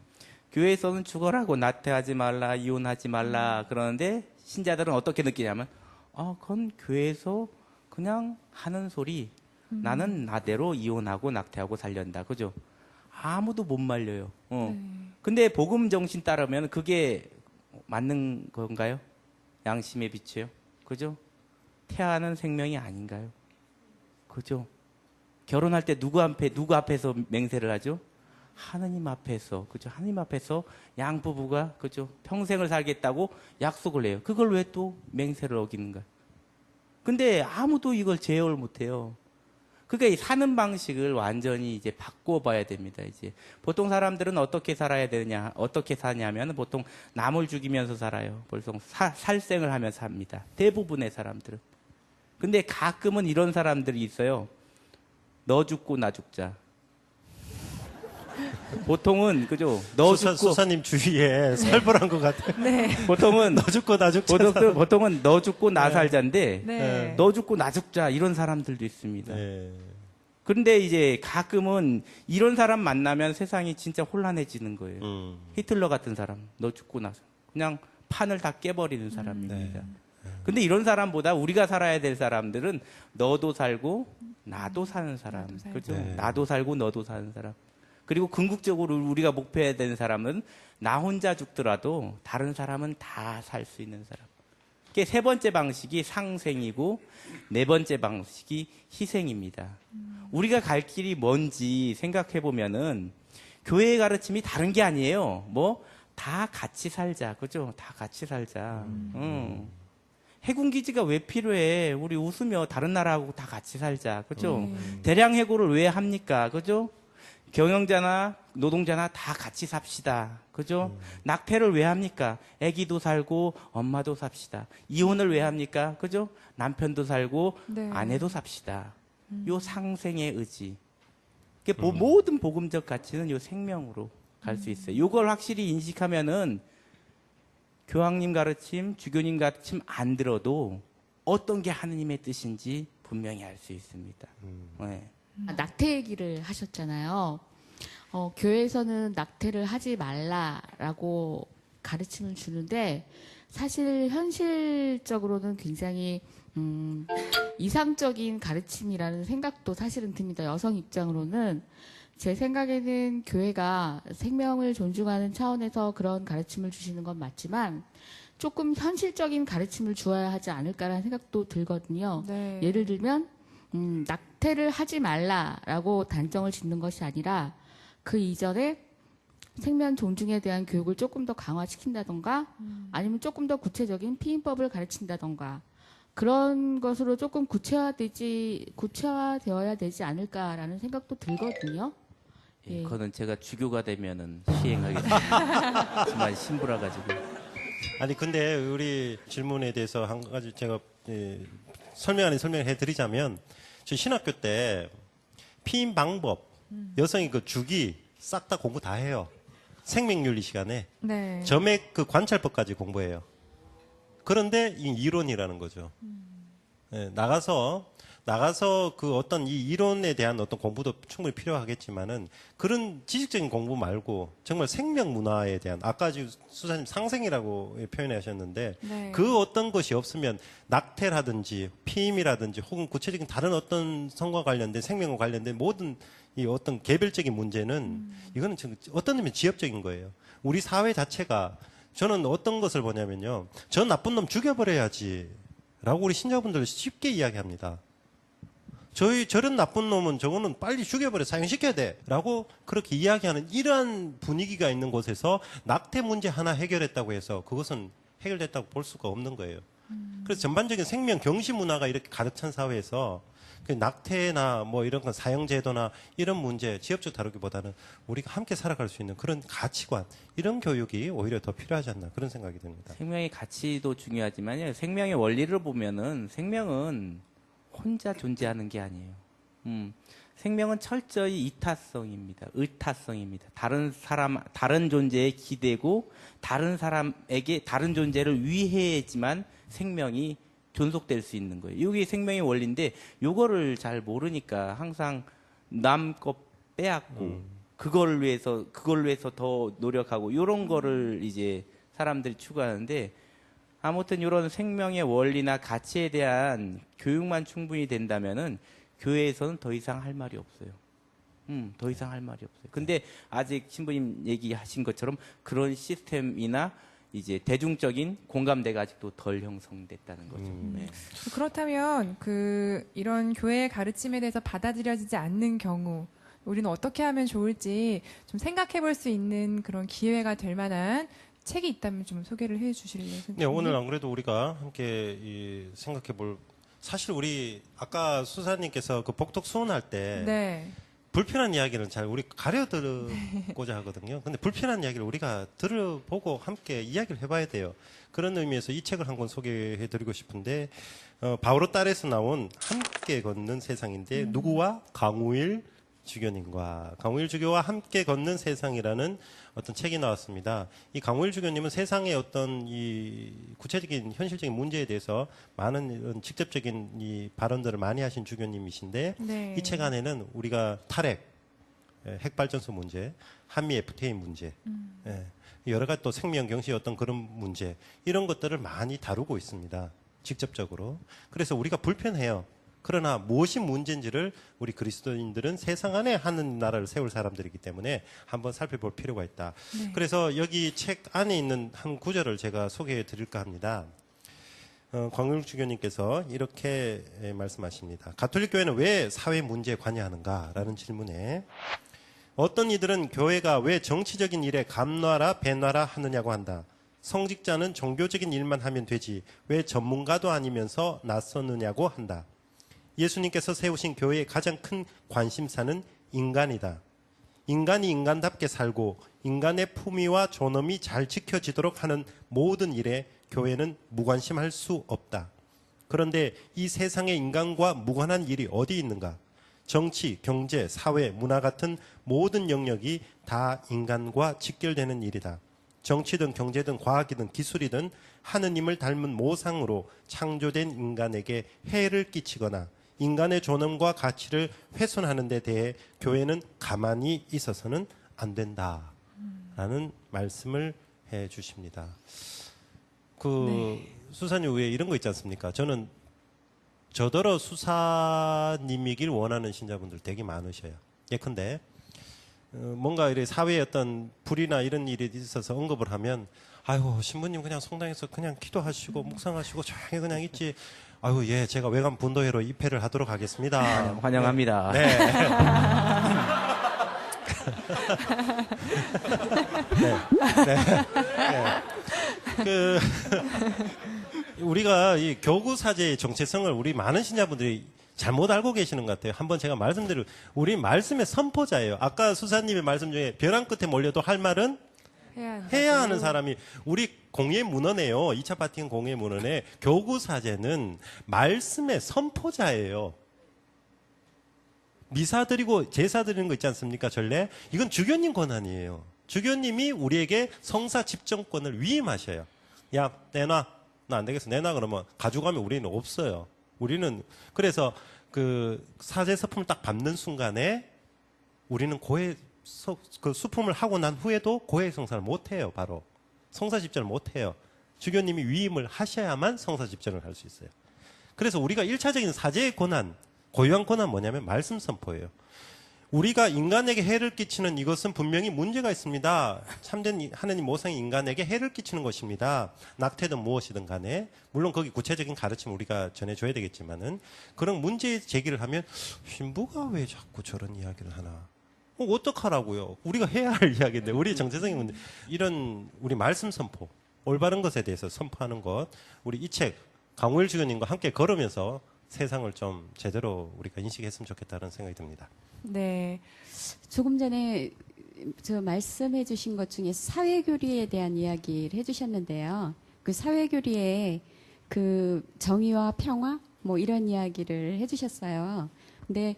교회에서는 죽어라고 낙태하지 말라, 이혼하지 말라 그러는데 신자들은 어떻게 느끼냐면 그건 교회에서 그냥 하는 소리. 나는 나대로 이혼하고 낙태하고 살련다. 그죠? 아무도 못 말려요. 근데 복음 정신 따르면 그게 맞는 건가요? 양심에 비추요. 그죠? 태아는 생명이 아닌가요? 그죠? 결혼할 때 누구 앞에서 맹세를 하죠? 하느님 앞에서. 그죠? 하느님 앞에서 양 부부가 그죠? 평생을 살겠다고 약속을 해요. 그걸 왜 또 맹세를 어기는가? 근데 아무도 이걸 제어를 못 해요. 그러니까 이 사는 방식을 완전히 이제 바꿔봐야 됩니다. 이제 보통 사람들은 어떻게 살아야 되느냐, 어떻게 사냐면 보통 남을 죽이면서 살아요. 보통 살생을 하면서 삽니다. 대부분의 사람들은. 근데 가끔은 이런 사람들이 있어요. 너 죽고 나 죽자. 보통은 그죠? 너 죽고 수사님 주위에 살벌한 것 같아요. 네. 보통은 너 죽고 나 죽자. 보통은 너 죽고 나 살자인데 네. 너 죽고 나 죽자 이런 사람들도 있습니다. 네. 그런데 이제 가끔은 이런 사람 만나면 세상이 진짜 혼란해지는 거예요. 히틀러 같은 사람, 너 죽고 나서 그냥 판을 다 깨버리는 사람입니다. 근데 이런 사람보다 우리가 살아야 될 사람들은 너도 살고 나도 사는 사람, 나도 살고. 그죠? 네. 나도 살고 너도 사는 사람. 그리고 궁극적으로 우리가 목표해야 되는 사람은 나 혼자 죽더라도 다른 사람은 다 살 수 있는 사람. 그게 세 번째 방식이 상생이고 네 번째 방식이 희생입니다. 우리가 갈 길이 뭔지 생각해 보면은 교회의 가르침이 다른 게 아니에요. 다 같이 살자, 그죠? 다 같이 살자. 해군기지가 왜 필요해? 우리 웃으며 다른 나라하고 다 같이 살자, 그죠? 대량 해고를 왜 합니까, 그죠? 경영자나 노동자나 다 같이 삽시다. 그죠? 낙태를 왜 합니까? 아기도 살고 엄마도 삽시다. 이혼을 왜 합니까? 그죠? 남편도 살고 네. 아내도 삽시다. 요 상생의 의지. 모든 복음적 가치는 요 생명으로 갈 수 있어요. 요걸 확실히 인식하면은 교황님 가르침, 주교님 가르침 안 들어도 어떤 게 하느님의 뜻인지 분명히 알 수 있습니다. 네. 낙태 얘기를 하셨잖아요. 교회에서는 낙태를 하지 말라라고 가르침을 주는데 사실 현실적으로는 굉장히 이상적인 가르침이라는 생각도 사실은 듭니다. 여성 입장으로는 제 생각에는 교회가 생명을 존중하는 차원에서 그런 가르침을 주시는 건 맞지만 조금 현실적인 가르침을 주어야 하지 않을까라는 생각도 들거든요. 네. 예를 들면 낙태를 하지 말라라고 단정을 짓는 것이 아니라 그 이전에 생명 존중에 대한 교육을 조금 더 강화시킨다던가 아니면 조금 더 구체적인 피임법을 가르친다던가 그런 것으로 조금 구체화되어야 되지 않을까라는 생각도 들거든요. 예, 그거는 제가 주교가 되면은 시행하겠습니다. 정말 신부라 가지고. 아니 근데 우리 질문에 대해서 한 가지 제가 설명 아닌 설명을 해드리자면 저희 신학교 때 피임 방법, 여성이 그 주기 싹 다 공부 다 해요. 생명윤리 시간에 네. 점액 그 관찰법까지 공부해요. 그런데 이 이론이라는 거죠. 예, 나가서 나가서 그 어떤 이 이론에 대한 어떤 공부도 충분히 필요하겠지만은 그런 지식적인 공부 말고 정말 생명 문화에 대한 아까 지금 수사님 상생이라고 표현하셨는데 네. 그 어떤 것이 없으면 낙태라든지 피임이라든지 혹은 구체적인 다른 어떤 성과 관련된 생명과 관련된 모든 이 어떤 개별적인 문제는 이거는 지금 어떤 의미는 지엽적인 거예요. 우리 사회 자체가 저는 어떤 것을 보냐면요. 저 나쁜 놈 죽여버려야지 라고 우리 신자분들 쉽게 이야기합니다. 저런 나쁜 놈은 저거는 빨리 죽여버려 사형시켜야 돼 라고 그렇게 이야기하는 이러한 분위기가 있는 곳에서 낙태 문제 하나 해결했다고 해서 그것은 해결됐다고 볼 수가 없는 거예요. 그래서 전반적인 생명 경시 문화가 이렇게 가득 찬 사회에서 그 낙태나 뭐 이런 건 사형제도나 이런 문제 지역적 다루기보다는 우리가 함께 살아갈 수 있는 그런 가치관 이런 교육이 오히려 더 필요하지 않나 그런 생각이 듭니다. 생명의 가치도 중요하지만요. 생명의 원리를 보면은 생명은 혼자 존재하는 게 아니에요. 생명은 철저히 이타성입니다. 의타성입니다. 다른 존재에 기대고 다른 사람에게 다른 존재를 위해야지만 생명이 존속될 수 있는 거예요. 이게 생명의 원리인데 요거를 잘 모르니까 항상 남 거 빼앗고 그걸 위해서 더 노력하고 요런 거를 이제 사람들이 추구하는데 아무튼 이런 생명의 원리나 가치에 대한 교육만 충분히 된다면은 교회에서는 더 이상 할 말이 없어요. 더 이상 할 말이 없어요. 근데 아직 신부님 얘기하신 것처럼 그런 시스템이나 이제 대중적인 공감대가 아직도 덜 형성됐다는 거죠. 네. 그렇다면 이런 교회의 가르침에 대해서 받아들여지지 않는 경우 우리는 어떻게 하면 좋을지 좀 생각해 볼 수 있는 그런 기회가 될 만한 책이 있다면 좀 소개를 해 주실래요? 선생님? 네, 오늘 안 그래도 우리가 함께 생각해 볼 사실 우리 아까 수사님께서 그 복덕 수원할 때 네. 불편한 이야기는 잘 우리 가려 들고자 하거든요. 근데 불편한 이야기를 우리가 들어보고 함께 이야기를 해봐야 돼요. 그런 의미에서 이 책을 한 권 소개해드리고 싶은데 바오로 딸에서 나온 함께 걷는 세상인데 누구와 강우일 주교님과 강우일 주교와 함께 걷는 세상이라는 어떤 책이 나왔습니다. 이 강우일 주교님은 세상의 어떤 이 구체적인 현실적인 문제에 대해서 많은 이런 직접적인 이 발언들을 많이 하신 주교님이신데 네. 이 책 안에는 우리가 탈핵, 핵발전소 문제, 한미 FTA 문제, 여러 가지 또 생명 경시 어떤 그런 문제 이런 것들을 많이 다루고 있습니다. 직접적으로. 그래서 우리가 불편해요. 그러나 무엇이 문제인지를 우리 그리스도인들은 세상 안에 하는 나라를 세울 사람들이기 때문에 한번 살펴볼 필요가 있다. 네. 그래서 여기 책 안에 있는 한 구절을 제가 소개해 드릴까 합니다. 광일 주교님께서 이렇게 말씀하십니다. 가톨릭 교회는 왜 사회 문제에 관여하는가라는 질문에 어떤 이들은 교회가 왜 정치적인 일에 감놔라 배놔라 하느냐고 한다. 성직자는 종교적인 일만 하면 되지 왜 전문가도 아니면서 나서느냐고 한다. 예수님께서 세우신 교회의 가장 큰 관심사는 인간이다. 인간이 인간답게 살고 인간의 품위와 존엄이 잘 지켜지도록 하는 모든 일에 교회는 무관심할 수 없다. 그런데 이 세상의 인간과 무관한 일이 어디 있는가? 정치, 경제, 사회, 문화 같은 모든 영역이 다 인간과 직결되는 일이다. 정치든 경제든 과학이든 기술이든 하느님을 닮은 모상으로 창조된 인간에게 해를 끼치거나 인간의 존엄과 가치를 훼손하는 데 대해 교회는 가만히 있어서는 안 된다라는 말씀을 해 주십니다. 수사님 외에 이런 거 있지 않습니까? 저는 저더러 수사님이길 원하는 신자분들 되게 많으셔요. 예컨대 뭔가 이래 사회에 어떤 불이나 이런 일이 있어서 언급을 하면 아유 신부님 그냥 성당에서 그냥 기도하시고 묵상하시고 조용히 그냥 있지. 아유 예 제가 외관 분도회로 입회를 하도록 하겠습니다. 환영합니다. 네. 네. 우리가 이 교구 사제의 정체성을 우리 많은 신자분들이 잘못 알고 계시는 것 같아요. 한번 제가 말씀드릴 우리 말씀의 선포자예요. 아까 수사님의 말씀 중에 벼랑 끝에 몰려도 할 말은 해야 하는 사람이 우리 공예 문헌에요. 2차 파티는 공예 문헌에 교구 사제는 말씀의 선포자예요. 미사 드리고 제사 드리는 거 있지 않습니까? 전례. 이건 주교님 권한이에요. 주교님이 우리에게 성사 집정권을 위임하셔요. 야 내놔. 나 안 되겠어. 내놔 그러면 가져가면 우리는 없어요. 우리는 그래서 그 사제 서품을 딱 밟는 순간에 우리는 그 수품을 하고 난 후에도 고해 성사를 못 해요. 바로 성사 집전을 못 해요. 주교님이 위임을 하셔야만 성사 집전을 할 수 있어요. 그래서 우리가 1차적인 사제의 권한, 고유한 권한 뭐냐면 말씀 선포예요. 우리가 인간에게 해를 끼치는 이것은 분명히 문제가 있습니다. 참된 하느님 모성이 인간에게 해를 끼치는 것입니다. 낙태든 무엇이든 간에 물론 거기 구체적인 가르침을 우리가 전해줘야 되겠지만은 그런 문제 제기를 하면 신부가 왜 자꾸 저런 이야기를 하나? 어떡하라고요? 우리가 해야 할 이야기인데 우리 정체성의 문제 이런 우리 말씀 선포 올바른 것에 대해서 선포하는 것 우리 이 책 강우일 주교님과 함께 걸으면서 세상을 좀 제대로 우리가 인식했으면 좋겠다는 생각이 듭니다. 네. 조금 전에 저 말씀해 주신 것 중에 사회교리에 대한 이야기를 해주셨는데요. 그 사회교리에 그 정의와 평화 뭐 이런 이야기를 해주셨어요. 근데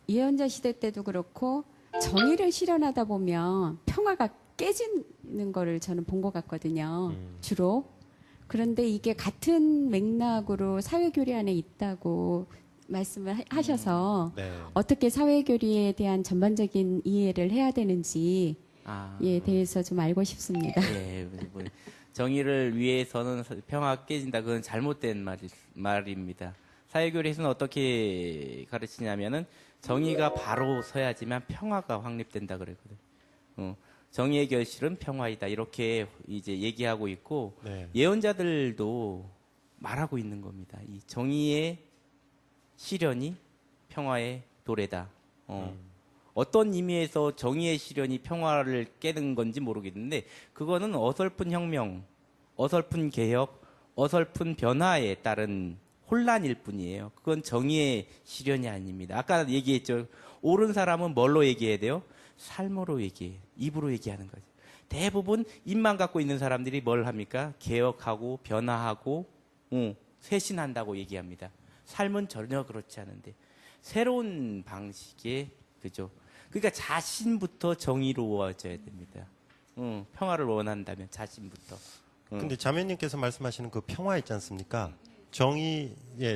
예언자 시대 때도 그렇고 정의를 실현하다 보면 평화가 깨지는 거를 저는 본 것 같거든요. 주로. 그런데 이게 같은 맥락으로 사회교리 안에 있다고 말씀을 하셔서 네. 어떻게 사회교리에 대한 전반적인 이해를 해야 되는지에 대해서 좀 알고 싶습니다. 예, 뭐 정의를 위해서는 평화가 깨진다. 그건 잘못된 말입니다. 사회교리에서는 어떻게 가르치냐면은 정의가 바로 서야지만 평화가 확립된다 그랬거든요. 정의의 결실은 평화이다. 이렇게 이제 얘기하고 있고 네. 예언자들도 말하고 있는 겁니다. 이 정의의 실현이 평화의 도래다. 어떤 의미에서 정의의 실현이 평화를 깨는 건지 모르겠는데 그거는 어설픈 혁명, 어설픈 개혁, 어설픈 변화에 따른 혼란일 뿐이에요. 그건 정의의 실현이 아닙니다. 아까 얘기했죠. 옳은 사람은 뭘로 얘기해야 돼요? 삶으로 얘기해. 입으로 얘기하는 거죠. 대부분 입만 갖고 있는 사람들이 뭘 합니까? 개혁하고 변화하고 쇄신한다고 얘기합니다. 삶은 전혀 그렇지 않은데 새로운 방식의 그죠. 그러니까 자신부터 정의로워져야 됩니다. 평화를 원한다면 자신부터. 근데 자매님께서 말씀하시는 그 평화 있지 않습니까?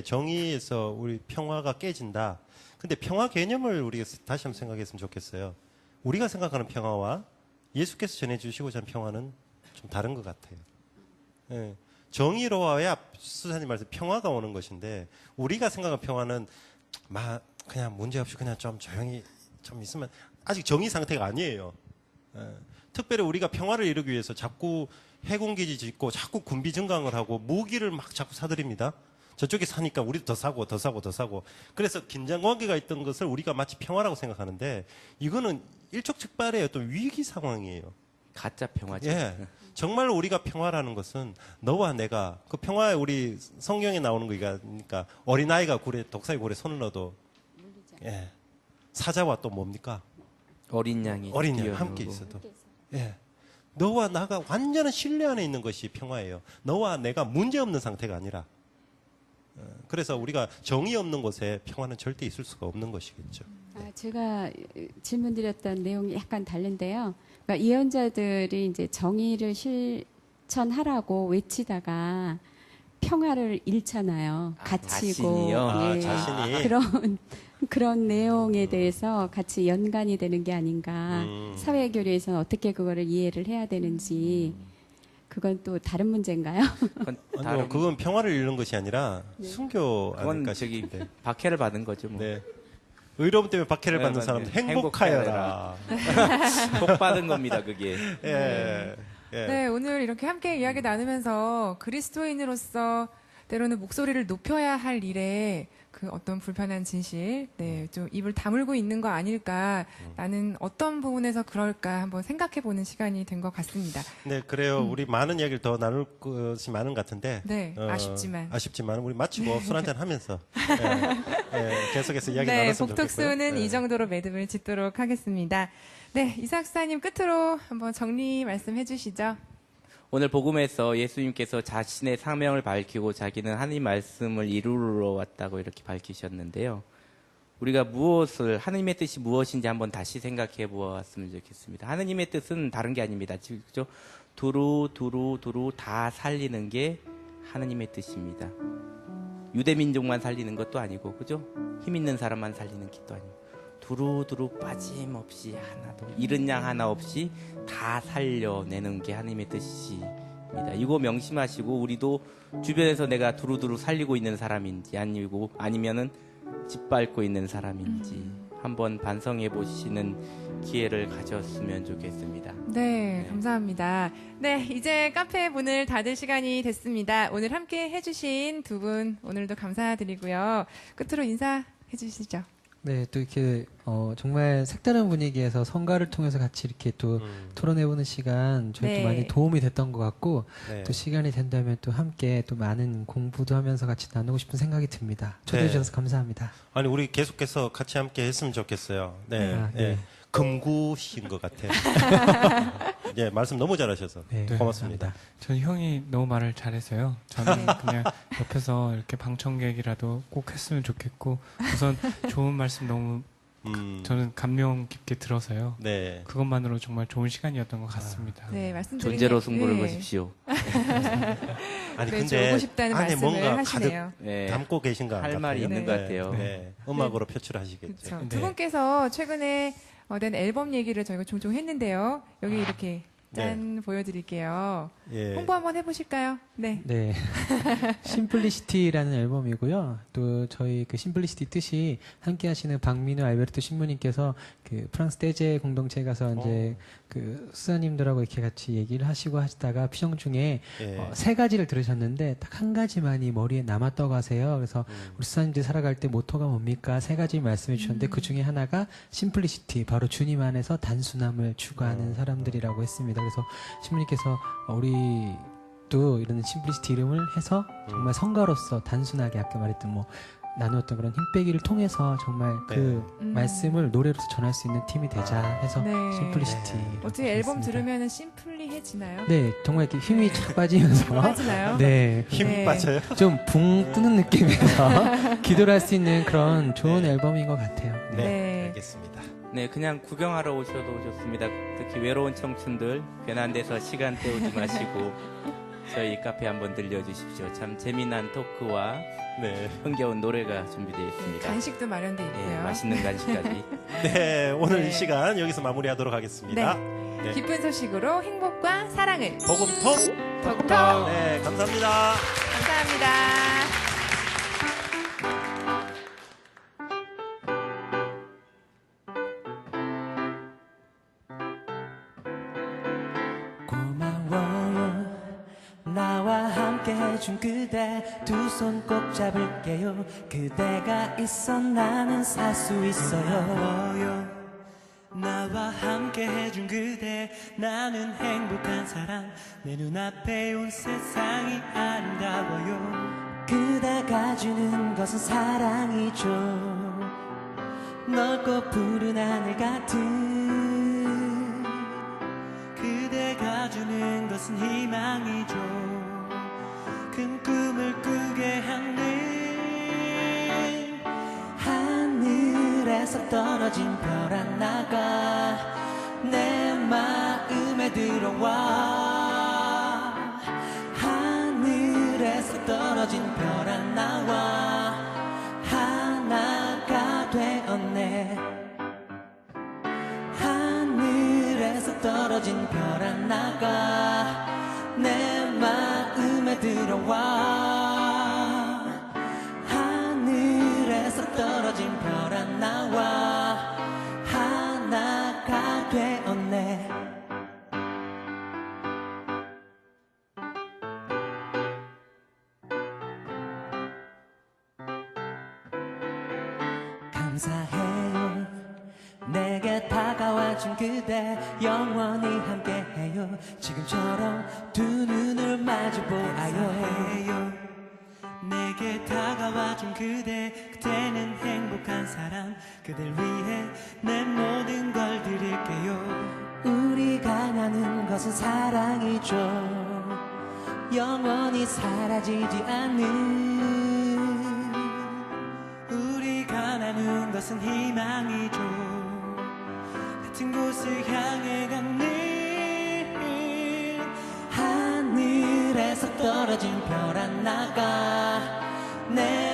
정의에서 우리 평화가 깨진다. 근데 평화 개념을 우리가 다시 한번 생각했으면 좋겠어요. 우리가 생각하는 평화와 예수께서 전해주시고자 하는 평화는 좀 다른 것 같아요. 예. 정의로워야 수사님 말씀 평화가 오는 것인데 우리가 생각하는 평화는 그냥 문제없이 그냥 좀 조용히 좀 있으면 아직 정의 상태가 아니에요. 예. 특별히 우리가 평화를 이루기 위해서 자꾸 해군기지 짓고 자꾸 군비 증강을 하고 무기를 막 자꾸 사들입니다. 저쪽에 사니까 우리도 더 사고 더 사고 더 사고 그래서 긴장 관계가 있던 것을 우리가 마치 평화라고 생각하는데 이거는 일촉즉발의 어떤 위기 상황이에요. 가짜 평화죠. 예. 정말 우리가 평화라는 것은 너와 내가 그 평화에 우리 성경에 나오는 거니까 그러니까 어린아이가 독사의 굴에 손을 넣어도 예. 사자와 또 뭡니까? 어린 양이 함께 있어도 예. 너와 나가 완전한 신뢰 안에 있는 것이 평화예요. 너와 내가 문제없는 상태가 아니라 그래서 우리가 정의 없는 곳에 평화는 절대 있을 수가 없는 것이겠죠. 제가 질문드렸던 내용이 약간 다른데요. 그러니까 예언자들이 이제 정의를 실천하라고 외치다가 평화를 잃잖아요. 갇히고 자신이요? 예, 자신이 그런 내용에 대해서 같이 연관이 되는 게 아닌가. 사회교리에서는 어떻게 그거를 이해를 해야 되는지. 그건 또 다른 문제인가요? 그건 평화를 잃는 것이 아니라 순교 그건 아닐까 저기 싶은데. 박해를 받은 거죠. 뭐. 네. 의로움 때문에 박해를 받는 사람들 행복하여라. 복 받은 겁니다, 그게. 예. 예. 네, 오늘 이렇게 함께 이야기 나누면서 그리스도인으로서 때로는 목소리를 높여야 할 일에 그 어떤 불편한 진실, 네, 좀 입을 다물고 있는 거 아닐까, 나는 어떤 부분에서 그럴까 한번 생각해보는 시간이 된 것 같습니다. 네, 그래요. 우리 많은 이야기를 더 나눌 것이 많은 것 같은데. 네, 아쉽지만 우리 마치고 술 한잔 하면서 계속해서 이야기 나눴으면 좋겠고요. 복톡수는 이 정도로 매듭을 짓도록 하겠습니다. 네, 이삭사님 끝으로 한번 정리 말씀해 주시죠. 오늘 복음에서 예수님께서 자신의 사명을 밝히고 자기는 하나님 말씀을 이루러 왔다고 이렇게 밝히셨는데요. 우리가 하나님의 뜻이 무엇인지 한번 다시 생각해 보았으면 좋겠습니다. 하나님의 뜻은 다른 게 아닙니다. 그죠? 두루 다 살리는 게 하나님의 뜻입니다. 유대민족만 살리는 것도 아니고, 그죠? 힘 있는 사람만 살리는 것도 아니고, 두루두루 빠짐없이 하나도, 잃은 양 하나 없이 다 살려내는 게 하나님의 뜻입니다. 이거 명심하시고, 우리도 주변에서 내가 두루두루 살리고 있는 사람인지, 아니면은 짓밟고 있는 사람인지, 한번 반성해 보시는 기회를 가졌으면 좋겠습니다. 네, 감사합니다. 네, 이제 카페 문을 닫을 시간이 됐습니다. 오늘 함께 해주신 두 분 오늘도 감사드리고요. 끝으로 인사해 주시죠. 네, 또 이렇게 정말 색다른 분위기에서 성가를 통해서 같이 이렇게 또 토론해보는 시간 저희 네. 또 많이 도움이 됐던 것 같고 네. 또 시간이 된다면 또 함께 또 많은 공부도 하면서 같이 나누고 싶은 생각이 듭니다. 초대해 네. 주셔서 감사합니다. 아니 우리 계속해서 같이 함께 했으면 좋겠어요. 네, 아, 네. 네. 금구신 것 같아요. 예, 말씀 너무 잘하셔서 네, 고맙습니다. 전 형이 너무 말을 잘해서요. 저는 그냥 옆에서 이렇게 방청객이라도 꼭 했으면 좋겠고, 우선 좋은 말씀 너무 저는 감명 깊게 들어서요. 네. 그것만으로 정말 좋은 시간이었던 것 같습니다. 네, 말씀드린 존재로 승부를 네. 보십시오. 아니 네, 근데 오고 싶다는 안에 말씀을 뭔가 하시네요. 가득 네. 담고 계신 거 할 말이 있는 것 같아요. 네. 음악으로 표출하시겠죠. 그렇죠. 네. 두 분께서 최근에 낸 앨범 얘기를 저희가 종종 했는데요. 여기 이렇게 짠 보여드릴게요. 예. 홍보 한번 해보실까요? 네. 네. 심플리시티라는 앨범이고요. 또 저희 그 심플리시티 뜻이 함께 하시는 박민우 알베르토 신부님께서 그 프랑스 떼제 공동체에 가서 이제 그 수사님들하고 이렇게 같이 얘기를 하시고 하시다가 피정 중에 예. 세 가지를 들으셨는데 딱 한 가지만이 머리에 남았다고 하세요. 그래서 우리 수사님들이 살아갈 때 모토가 뭡니까? 세 가지 말씀해 주셨는데 그 중에 하나가 심플리시티, 바로 주님 안에서 단순함을 추구하는 사람들이라고 했습니다. 그래서 신부님께서 우리 또 이런 심플리시티 이름을 해서 정말 성가로서 단순하게 아까 말했던 뭐 나누었던 그런 힘빼기를 통해서 정말 그 말씀을 노래로서 전할 수 있는 팀이 되자 해서 네. 심플리시티. 어떻게 앨범 들으면 심플리해지나요? 네, 정말 이렇게 힘이 착 빠지면서 빠지나요? 네, 힘이 네. 빠져요? 좀 붕 뜨는 느낌에서 기도를 할 수 있는 그런 좋은 앨범인 것 같아요. 네. 네. 알겠습니다. 네, 그냥 구경하러 오셔도 좋습니다. 특히 외로운 청춘들 괜한 데서 시간 때우지 마시고 저희 카페 한번 들려주십시오. 참 재미난 토크와 네. 흥겨운 노래가 준비되어 있습니다. 간식도 마련돼 있고요. 네, 맛있는 간식까지. 네, 오늘 네. 이 시간 여기서 마무리하도록 하겠습니다. 네. 기쁜 소식으로 행복과 사랑을 복음톡. 톡톡. 네, 감사합니다. 감사합니다. 고마워요 나와 함께 해준 그대 두 손 꼭 잡을게요 그대가 있어 나는 살 수 있어요 나와 함께 해준 그대 나는 행복한 사람 내 눈앞에 온 세상이 아름다워요 그대가 주는 것은 사랑이죠 넓고 푸른 하늘 같은 그대가 주는 것은 희망이죠 큰 꿈을 꾸게 하는 하늘에서 떨어진 별 하나가 내 마음에 들어와 하늘에서 떨어진 별 하나와 하나가 되었네 하늘에서 떨어진 별 하나가 내 마음에 들어와 하늘에서 떨어진 별 하나와 하나가 되었네 감사해요 내게 다가와준 그대 영원히 함께해요 지금처럼 두 눈을 마주 보아요 내게 다가와준 그대 그대는 행복한 사람 그댈 위해 내 모든 걸 드릴게요 우리가 나눈 것은 사랑이죠 영원히 사라지지 않는 우리가 나눈 것은 희망이죠 같은 곳을 향해 가는 하늘에서 떨어진 별 하나가 내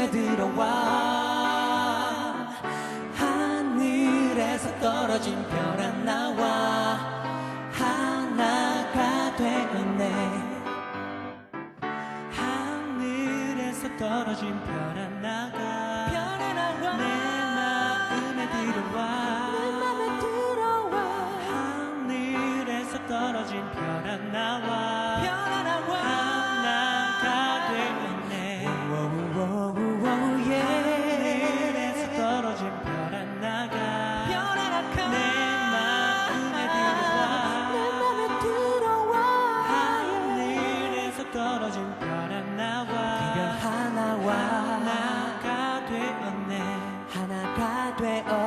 마음에 들어와 하늘에서 떨어진 별 하나와 하나가 되었네 하늘에서 떨어진 별 하나가 내 마음에 들어와 하늘에서 떨어진 별 하나와 하나가 되었네 하늘에서 떨어진 별 하나가 내 마음에 들어와 하늘에서 떨어진 별 하나와 하나가 되었네 하나가 되었네